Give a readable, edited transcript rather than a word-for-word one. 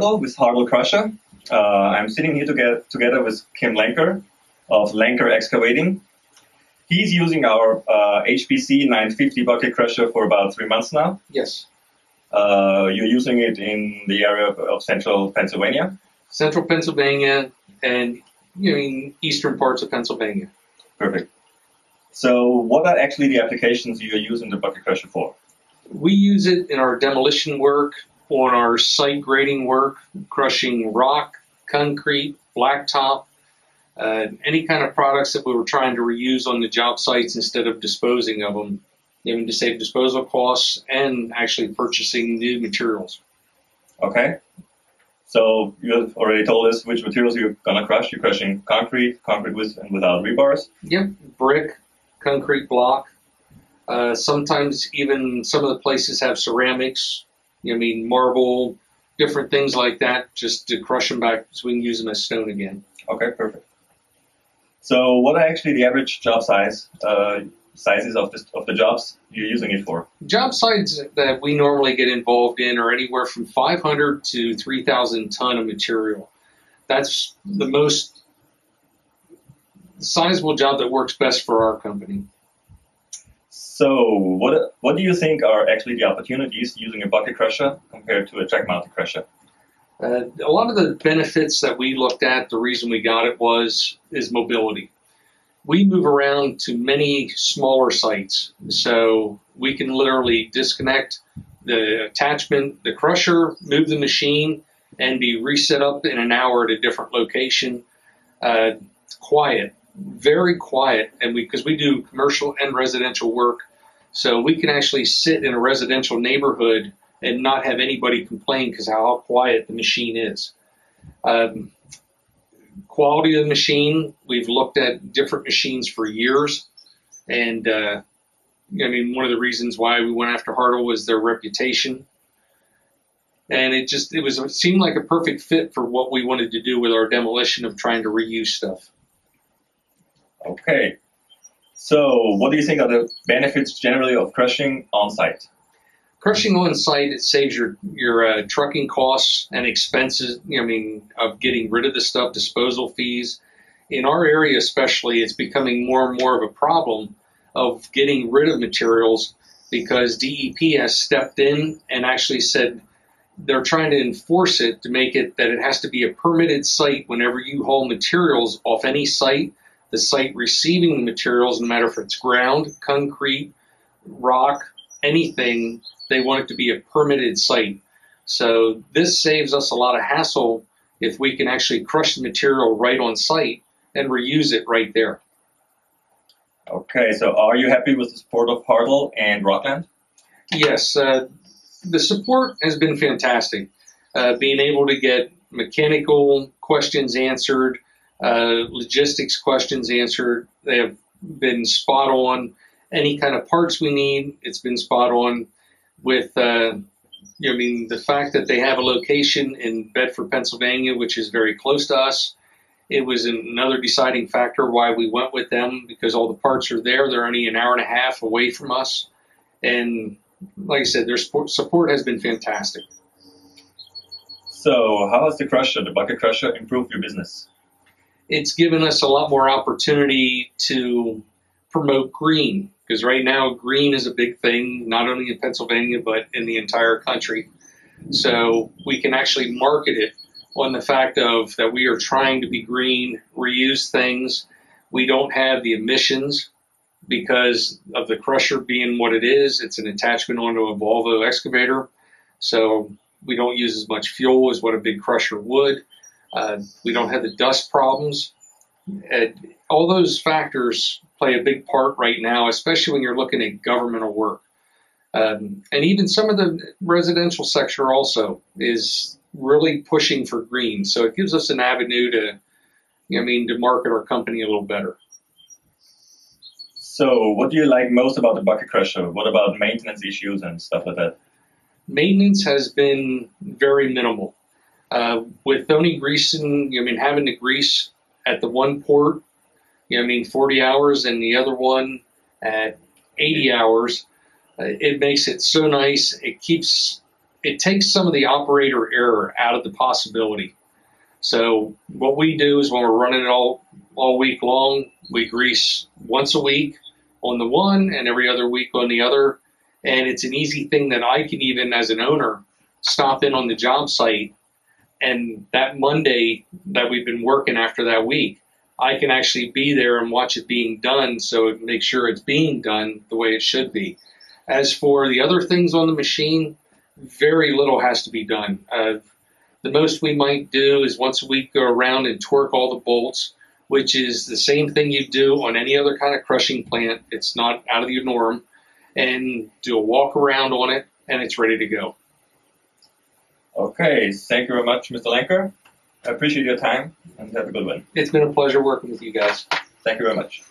Hartl with Hartl Crusher. I'm sitting here together with Kim Lenker of Lenker Excavating. He's using our HBC 950 bucket crusher for about 3 months now. Yes. You're using it in the area of central Pennsylvania? Central Pennsylvania and eastern parts of Pennsylvania. Perfect. So what are actually the applications you're using the bucket crusher for? We use it in our demolition work, on our site grading work, crushing rock, concrete, blacktop, any kind of products that we were trying to reuse on the job sites instead of disposing of them, to save disposal costs and actually purchasing new materials. Okay. So you already told us which materials you're going to crush. You're crushing concrete with and without rebars? Yep, brick, concrete block. Sometimes even some of the places have ceramics, marble, different things like that, just to crush them back so we can use them as stone again. Okay, perfect. So what are actually the average job sizes of the jobs you're using it for? Job sites that we normally get involved in are anywhere from 500 to 3,000 ton of material. That's the most sizable job that works best for our company. So what do you think are actually the opportunities using a bucket crusher compared to a track-mounted crusher? A lot of the benefits that we looked at, the reason we got it is mobility. We move around to many smaller sites, so we can literally disconnect the attachment, the crusher, move the machine, and be reset up in an hour at a different location. Quiet, very quiet, and because we do commercial and residential work, so we can actually sit in a residential neighborhood and not have anybody complain because how quiet the machine is. Quality of the machine, we've looked at different machines for years, and one of the reasons why we went after Hartl was their reputation, and it seemed like a perfect fit for what we wanted to do with our demolition of trying to reuse stuff. Okay, so what do you think are the benefits generally of crushing on site? Crushing on site, it saves your trucking costs and expenses, of getting rid of the stuff, disposal fees. In our area especially, it's becoming more and more of a problem of getting rid of materials because DEP has stepped in and actually said they're trying to enforce it to make it that it has to be a permitted site whenever you haul materials off any site. The site receiving the materials, no matter if it's ground, concrete, rock, anything, they want it to be a permitted site. So this saves us a lot of hassle if we can actually crush the material right on site and reuse it right there. Okay, so are you happy with the support of Hartl and Rockland? Yes, the support has been fantastic. Being able to get mechanical questions answered, logistics questions answered, they have been spot on. Any kind of parts we need, it's been spot on. With the fact that they have a location in Bedford, Pennsylvania, which is very close to us, it was another deciding factor why we went with them because all the parts are there. They're only an hour and a half away from us, and like I said, their support has been fantastic. So, how has the bucket crusher, improved your business? It's given us a lot more opportunity to promote green. Because right now, green is a big thing, not only in Pennsylvania, but in the entire country. So we can actually market it on the fact of that we are trying to be green, reuse things. We don't have the emissions because of the crusher being what it is. It's an attachment onto a Volvo excavator. So we don't use as much fuel as what a big crusher would. We don't have the dust problems. All those factors play a big part right now, especially when you're looking at governmental work. And even some of the residential sector also is really pushing for green. So it gives us an avenue to market our company a little better. So what do you like most about the bucket crusher? What about maintenance issues and stuff like that? Maintenance has been very minimal. With only greasing, having to grease at the one port, 40 hours and the other one at 80 hours, it makes it so nice. It keeps it takes some of the operator error out of the possibility. So what we do is when we're running it all week long, we grease once a week on the one and every other week on the other. And it's an easy thing that I can even, as an owner, stop in on the job site, and that Monday that we've been working after that week, I can actually be there and watch it being done, so it makes sure it's being done the way it should be. As for the other things on the machine, very little has to be done. The most we might do is once a week go around and torque all the bolts, which is the same thing you do on any other kind of crushing plant. It's not out of your norm. And do a walk around on it, and it's ready to go. Okay, thank you very much, Mr. Lenker. I appreciate your time, and have a good one. It's been a pleasure working with you guys. Thank you very much.